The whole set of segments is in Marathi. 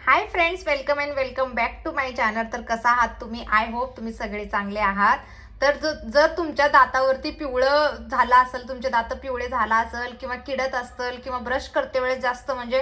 Hi friends, welcome and welcome back to my channel. तर कसा आहात तुम्ही? आय होप तुम्ही सगळे चांगले आहात। तर जर तुमच्या दातावरती पिवळं झाला असेल, तुमचे दात पिवळे झाला असेल किंवा किडत असतील किंवा ब्रश करते वेळेस जास्त म्हणजे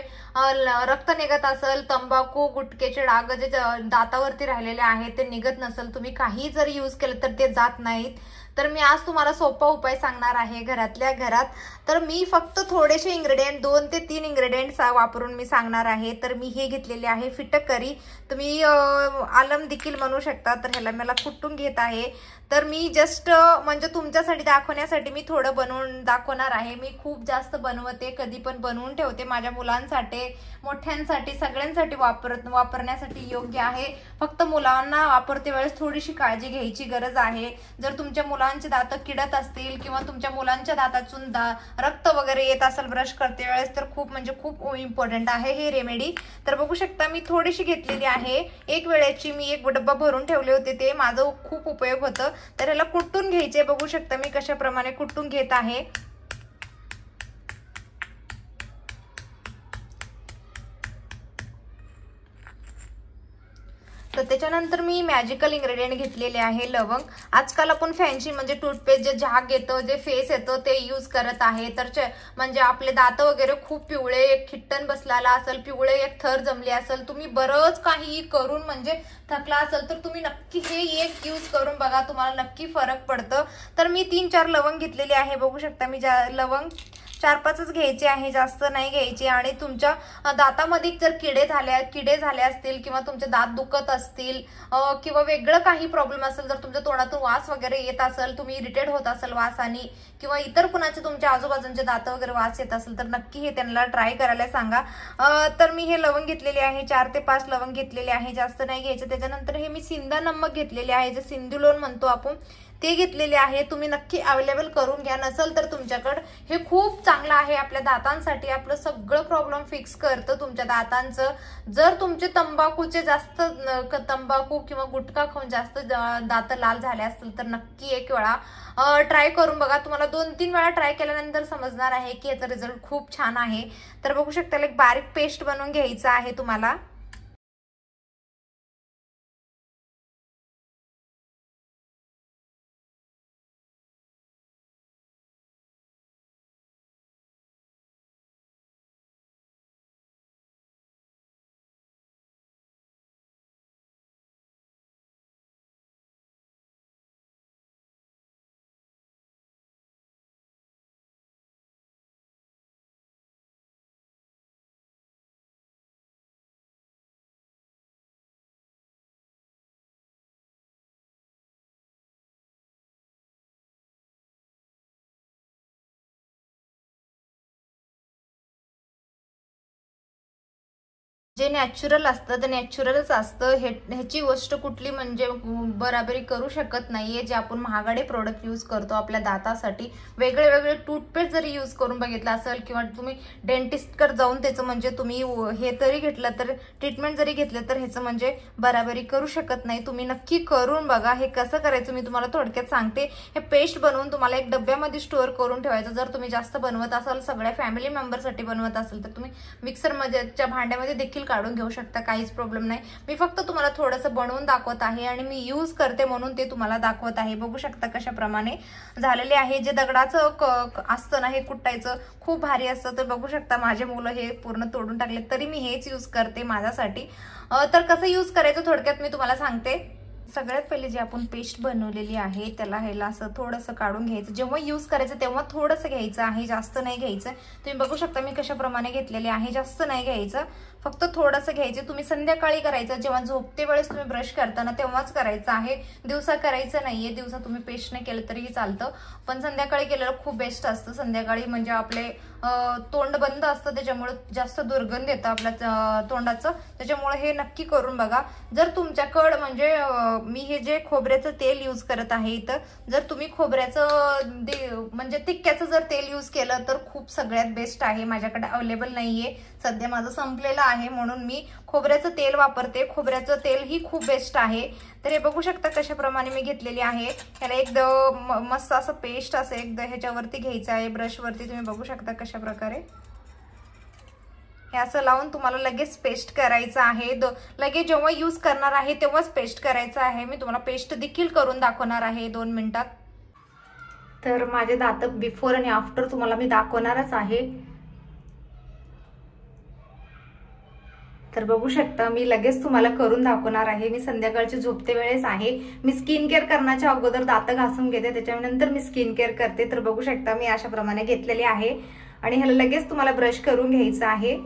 रक्त निघत असेल, तंबाखू गुटखेचे डाग जे दातावरती राहिलेले आहेत ते निघत नसेल, तुम्ही काही जर यूज केलं तर ते जात नाहीत, तर मी आज तुम्हाला सोपा उपाय सांगणार आहे घरातल्या घरात। तर मी फक्त थोडेसे इंग्रेडिएंट 2 ते 3 इंग्रेडिएंट्स वापरून मी सांगणार आहे। तर मी हे घेतलेले आहे फिटकरी, तुम्ही आलम देखील म्हणू शकता। तर ह्याला मला कुटून घेत आहे। तर मी जस्ट म्हणजे तुमच्यासाठी दाखवण्यासाठी मी थोडं बनवून दाखवणार आहे। मी खूप जास्त बनवते, कधी पण बनवून ठेवते माझ्या मुलांसाठी, मोठ्यांसाठी, सगळ्यांसाठी वापरण्यासाठी योग्य आहे। फक्त मुलांना वापरते वेळेस थोडीशी काळजी घ्यायची गरज आहे। जर तुमच्या मुलांचे दात किडत असतील किंवा तुमच्या मुलांच्या दातातून रक्त वगैरे येत असेल ब्रश करते वेळेस, तर खूप इम्पॉर्टंट आहे हे रेमेडी। तर बघू शकता मी थोडीशी घेतलेली आहे। एक वेळेची मी एक डब्बा भरून ठेवले होते, ते माझं खूप उपयोग होतं। तर याला कुटून घ्यायचे, बघू शकता मी कशा प्रमाणे कुटून घेत आहे। तर त्याच्यानंतर मी मॅजिकल इंग्रेडिएंट घेतलेले आहे लवंग। आजकाल आपण फॅन्सी म्हणजे टूथपेस्ट जे झाग येतं, जे फेस येतं ते यूज करत आहे। तर म्हणजे आपले दात वगैरे खूप पिवळे, एक खिट्टन बसलेला असेल, पिवळे एक थर जमले असेल, तुम्ही बरंच काही करून म्हणजे थकला असेल, तर तुम्ही नक्की हे एक यूज करून बघा, तुम्हाला नक्की फरक पडतं। तर मी 3-4 लवंग घेतलेले आहे, बघू शकता मी लवंग 4-5च घ्यायचे आहे, जास्त नाही घ्यायचे। आणि तुमच्या दातामध्ये जर किडे झाले असतील किंवा तुमचे दात दुखत असतील किंवा वेगळं काही प्रॉब्लेम असेल, जर तुमच्या तोंडातून वास वगैरे येत असेल, तुम्ही इरिटेट होत असेल वासाने किंवा इतर कुणाचे तुमच्या आजूबाजूचे दात वगैरे वास येत असेल, तर नक्की हे त्यांना ट्राय करायला सांगा। तर मी हे लवंग घेतलेले आहे, 4 ते 5 लवंग घेतलेले आहे, जास्त नाही घ्यायचे। त्याच्यानंतर हे मी सिंधा नमक घेतलेले आहे, जे सिंधुलोन म्हणतो आपण, ते घेतलेले आहे। तुम्ही नक्की अवेलेबल करून घ्या, नसेल तर तुमच्याकडे हे खूप चांगलं आहे आपल्या दातांसाठी। आपलं सगळं प्रॉब्लेम फिक्स करतं तुमच्या दातांचं। जर तुमचे तंबाखूचे जास्त तंबाखू किंवा गुटखा खाऊन जास्त दात लाल झाले असतील, तर नक्की एक वेळा ट्राय करून बघा। तुम्हाला 2-3 वेळा ट्राय केल्यानंतर समजणार आहे की याचा रिझल्ट खूप छान आहे। तर बघू शकता एक बारीक पेस्ट बनवून घ्यायचं आहे तुम्हाला। जे नॅचरल असतं ते नॅचरलच असतं। ह्याची गोष्ट कुठली म्हणजे बराबरी करू शकत नाहीये। जे आपण महागडे प्रोडक्ट यूज करतो आपल्या दातासाठी, वेगळे वेगळे टूथपेस्ट जरी यूज करून बघितला असेल किंवा तुम्ही डेंटिस्टकडे जाऊन त्याचं म्हणजे तुम्ही हे तरी घेतलं, तर ट्रीटमेंट जरी घेतलं, तर ह्याचं म्हणजे बराबरी करू शकत नाही। तुम्ही नक्की करून बघा। हे कसं करायचं मी तुम्हाला थोडक्यात सांगते। हे पेस्ट बनवून तुम्हाला एक डब्यामध्ये स्टोअर करून ठेवायचं। जर तुम्ही जास्त बनवत असाल, सगळ्या फॅमिली मेंबरसाठी बनवत असेल, तर तुम्ही मिक्सरच्या भांड्यामध्ये देखील काढून घेऊ शकता, काहीच प्रॉब्लेम नाही। मी फक्त तुम्हाला थोडंसं बनवून दाखवत आहे आणि मी यूज करते म्हणून ते तुम्हाला दाखवत आहे। बघू शकता कशा प्रमाणे झालेले आहे। जे दगडाचं असतं ना, हे कुटायचं खूप भारी असतं। तर बघू शकता माझे मुलं हे पूर्ण तोडून टाकले, तरी मी हेच यूज करते माझ्यासाठी। तर कसं यूज करायचं थोडक्यात मी तुम्हाला सांगते। सगळ्यात पहिले जे आपण पेस्ट बनवलेली आहे त्याला ह्याला असं थोडंसं काढून घ्यायचं। जेव्हा यूज करायचं तेव्हा थोडंसं घ्यायचं आहे, जास्त नाही घ्यायचं। तुम्ही बघू शकता मी कशा प्रमाणे घेतलेले आहे, जास्त नाही घ्यायचं, फक्त थोडंसं घ्यायचं। तुम्ही संध्याकाळी करायचं, जेव्हा झोपते वेळेस तुम्ही ब्रश करताना तेव्हाच करायचं आहे, दिवसा करायचं नाहीये। दिवसा तुम्ही पेस्ट नाही केलं तरीही चालतं, पण संध्याकाळी केलेलं खूप बेस्ट असतं। संध्याकाळी म्हणजे आपले तोंड बंद असतं, त्याच्यामुळे जास्त दुर्गंध येतं आपल्या तोंडाचं, त्याच्यामुळे हे नक्की करून बघा। जर तुमच्याकडं म्हणजे मी हे जे खोबऱ्याचं तेल यूज करत आहे इथं, जर तुम्ही खोबऱ्याचं म्हणजे तिक्क्याचं जर तेल यूज केलं तर खूप सगळ्यात बेस्ट आहे। माझ्याकडे अवेलेबल नाहीये सध्या, माझं संपलेलं आहे, म्हणून मी खोबऱ्याचं तेल वापरते। खोबऱ्याचं तेल ही खूप बेस्ट आहे। तर हे बघू शकता कशा प्रमाणे मी घेतलेली आहे। ह्याला एकदम मस्त असं पेस्ट असं एकदा ह्याच्यावरती घ्यायचं आहे, ब्रशवरती। तुम्ही बघू शकता कशा प्रकारे हे असं लावून तुम्हाला लगेच पेस्ट करायचं आहे. लगेच जेव्हा यूज करणार आहे तेव्हाच पेस्ट करायचं आहे. मी तुम्हाला पेस्ट देखील करून दाखवणार आहे 2 मिनिटात. तर माझे दात बिफोर आणि आफ्टर तुम्हाला मी दाखवणारच आहे. तर बघू शकता मी लगेच तुम्हाला करून दाखवणार आहे. मी संध्याकाळची झोपते वेळेस आहे. मी स्किन केअर करण्याच्या अगोदर दात घासून घेते, त्याच्यानंतर मी स्किन केअर करते. तर बघू शकता मी अशा प्रमाणे घेतलेली आहे आणि ह्याला लगेच तुम्हाला ब्रश करून घ्यायचं आहे.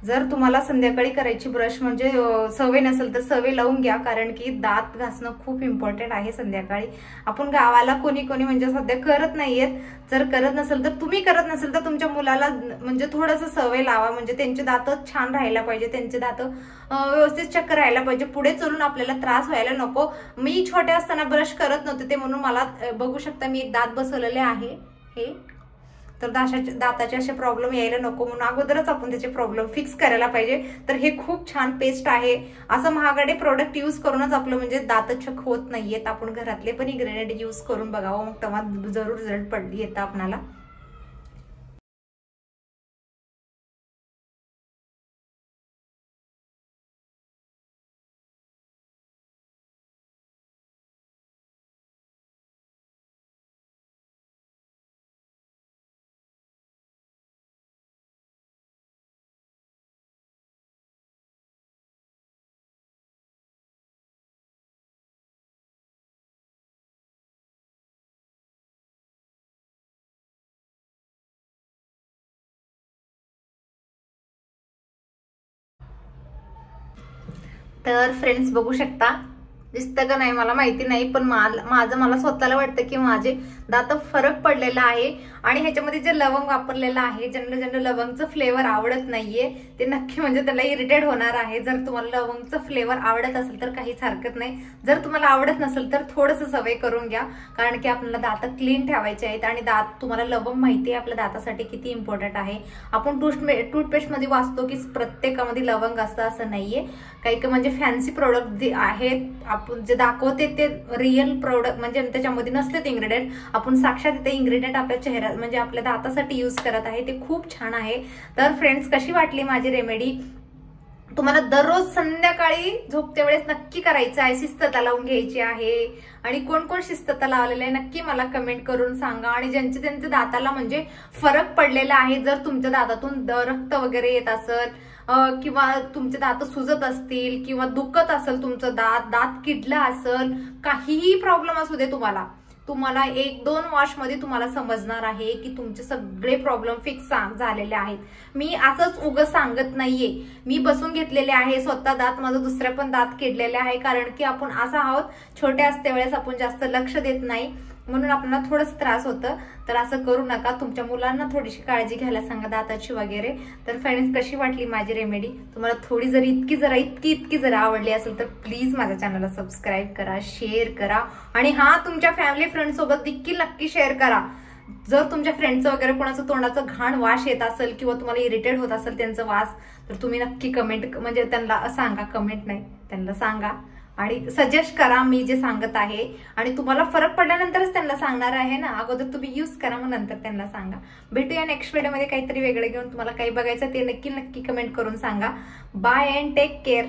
जर तुम्हाला संध्याकाळी करायची ब्रश म्हणजे सवय नसेल तर सवय लावून घ्या, कारण की दात घासणं खूप इम्पॉर्टंट आहे संध्याकाळी. आपण गावाला कोणी म्हणजे सध्या करत नाहीयेत. जर करत नसेल तर तुम्ही करत नसेल तर तुमच्या मुलाला म्हणजे थोडंसं सवय लावा, म्हणजे त्यांचे दात छान राहायला पाहिजे, त्यांचे दात व्यवस्थित चक्कर राहायला पाहिजे. पुढे चलून आपल्याला त्रास व्हायला नको. मी छोटे असताना ब्रश करत नव्हते ते म्हणून मला बघू शकता मी एक दात बसवलेले आहे हे. तर दाताचे असे प्रॉब्लेम यायला नको म्हणून अगोदरच आपण त्याचे प्रॉब्लेम फिक्स करायला पाहिजे. तर हे खूप छान पेस्ट आहे. असं महागडे प्रोडक्ट यूज करूनच आपलं म्हणजे दात चक होत नाहीयेत. आपण घरातले पण इन्ग्रेडियंट यूज करून बघावं, मग तेव्हा जरूर रिझल्ट येतं आपल्याला. तर फ्रेंड्स बघू शकता दिसतं का नाही मला माहिती नाही, पण मला स्वतःला वाटतं की माझे दात फरक पडलेला आहे. आणि ह्याच्यामध्ये जे लवंग वापरलेलं आहे, ज्यांना लवंगचं फ्लेवर आवडत नाहीये ते नक्की म्हणजे त्याला इरिटेट होणार आहे. जर तुम्हाला लवंगचं फ्लेवर आवडत असेल तर काहीच हरकत नाही. जर तुम्हाला आवडत नसेल तर थोडंसं सवय करून घ्या, कारण की आपल्याला दात क्लीन ठेवायचे आहेत. आणि दात तुम्हाला लवंग माहिती आहे आपल्या दातासाठी किती इम्पॉर्टंट आहे. आपण टूथपेस्ट मध्ये वाचतो की प्रत्येकामध्ये लवंग असतं, असं नाहीये. काही म्हणजे फॅन्सी प्रोडक्ट आहेत आपण जे दाखवते ते रिअल प्रोडक्ट म्हणजे त्याच्यामध्ये नसते इन्ग्रेडियंट. आपण साक्षात ते इन्ग्रेडियंट आपल्या चेहऱ्यात म्हणजे आपल्या दातासाठी यूज करत आहे. ते खूप छान आहे. तर फ्रेंड्स कशी वाटली माझी रेमेडी? तुम्हाला दररोज संध्याकाळी झोपते वेळेस नक्की करायचं आहे. शिस्तता लावून घ्यायची आहे. आणि कोण कोण शिस्तता लावलेले आहे नक्की मला कमेंट करून सांगा. आणि ज्यांच्या दाताला म्हणजे फरक पडलेला आहे, जर तुमच्या दातातून रक्त वगैरे येत असेल किंवा तुमचे दात सुजत असतील किंवा दुखत असेल, तुमचं दात किडलं असेल, काहीही प्रॉब्लेम असू दे तुम्हाला 1-2 वॉश मध्ये तुम्हाला समजणार आहे की तुमचे सगळे प्रॉब्लेम फिक्स झालेले आहेत. मी असंच उगाच सांगत नाहीये, मी बसून घेतलेले आहे स्वतः दात. माझं दुसरे पण दात किडलेले आहे, कारण की आपण असं आहोत छोटे असते वेळेस आपण जास्त लक्ष देत नाही म्हणून आपल्याला थोडंच त्रास होतं. तर असं करू नका. तुमच्या मुलांना थोडीशी काळजी घ्यायला सांगा दाताची वगैरे. तर फ्रेंड्स कशी वाटली माझी रेमेडी? तुम्हाला थोडी जर इतकी जर आवडली असेल तर प्लीज माझ्या चॅनलला सबस्क्राईब करा, शेअर करा. आणि हा तुमच्या फॅमिली फ्रेंड सोबत देखील नक्की शेअर करा. जर तुमच्या फ्रेंडचं वगैरे कोणाचं तोंडाचं घाण वास येत असेल किंवा तुम्हाला इरिटेट होत असेल त्यांचं वास, तर तुम्ही नक्की कमेंट म्हणजे त्यांना सांगा, कमेंट नाही त्यांना सांगा आणि सजेस्ट करा मी जे सांगत आहे. आणि तुम्हाला फरक पडल्यानंतरच त्यांना सांगणार आहे ना, अगोदर तुम्ही यूज करा मग नंतर त्यांना सांगा. भेटूया नेक्स्ट व्हिडिओमध्ये काहीतरी वेगळं घेऊन. तुम्हाला काही बघायचं ते नक्की कमेंट करून सांगा. Bye and take care.